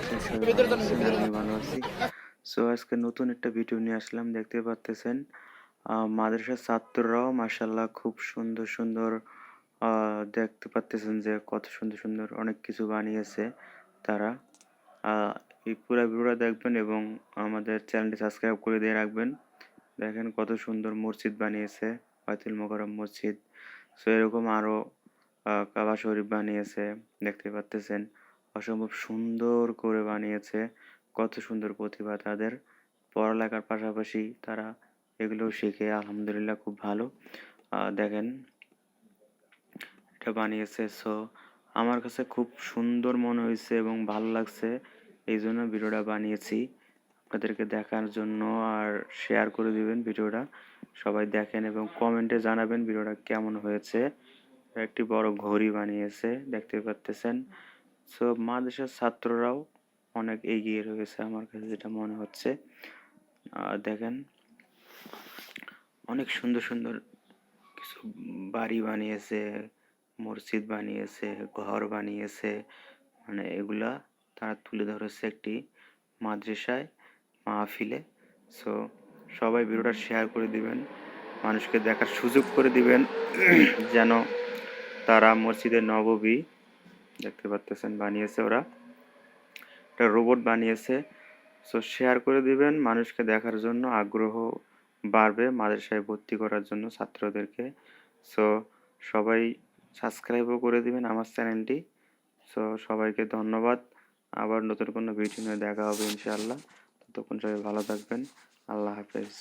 আছেন? সবাই ভালো আছেন? আমি ভালো আছি। সো আজকে নতুন একটা ভিডিও নিয়ে আসলাম। দেখতে পারতেছেন মাদ্রাসার ছাত্ররাও মাশাআল্লাহ খুব সুন্দর, সুন্দর আ দেখতে পারতেছেন যে কত সুন্দর, সুন্দর অনেক কিছু বানিয়েছে তারা। আ এই পুরা ভিডিওটা দেখবেন এবং আমাদের চ্যানেলটি সাবস্ক্রাইব করে দিয়ে রাখবেন। দেখেন কত সুন্দর মসজিদ বানিয়েছে, বায়তুল মোকাররম মসজিদ। সো এরকম আরো কাবা শরীফ বানিয়েছে, দেখতে পারতেছেন। অসম্ভব সুন্দর করে বানিয়েছে। কত সুন্দর প্রতিভা তাদের। পড়ালেখার পাশাপাশি তারা এগুলোও শিখে আলহামদুলিল্লাহ খুব ভালো। দেখেন এটা বানিয়েছে। সো আমার কাছে খুব সুন্দর মনে হইছে এবং ভালো লাগছে। এইজন্য ভিডিওটা বানিয়েছি। আপনাদেরকে দেখার জন্য আর শেয়ার করে দিবেন ভিডিওটা। সবাই দেখেন এবং কমেন্টে জানাবেন ভিডিওটা কেমন হয়েছে। একটি বড় ঘড়ি বানিয়েছে, দেখতে পারতেছেন। সো মাদ্রাসার ছাত্ররাও অনেক এগিয়ে রয়েছে আমার কাছে যেটা মনে হচ্ছে। দেখেন অনেক সুন্দর, সুন্দর কিছু বাড়ি বানিয়েছে, মসজিদ বানিয়েছে, ঘর বানিয়েছে। মানে এগুলা তারা তুলে ধরেছে একটি মাদ্রাসায়, মাহফিলে। সো সবাই ভিডিওটা শেয়ার করে দিবেন, মানুষকে দেখার সুযোগ করে দিবেন যেন তারা মসজিদে নববী দেখতে পারতেছেন বানিয়েছে ওরা। একটা রোবট বানিয়েছে। সো শেয়ার করে দিবেন মানুষকে দেখার জন্য আগ্রহ বাড়বে মাদ্রাসায় ভর্তি করার জন্য ছাত্রদেরকে। সো সবাই সাবস্ক্রাইবও করে দিবেন আমার চ্যানেলটি। সো সবাইকে ধন্যবাদ। আবার নতুন কোনো ভিডিও নিয়ে দেখা হবে ইনশাআল্লাহ। ততক্ষণ সবাই ভালো থাকবেন। আল্লাহ হাফেজ।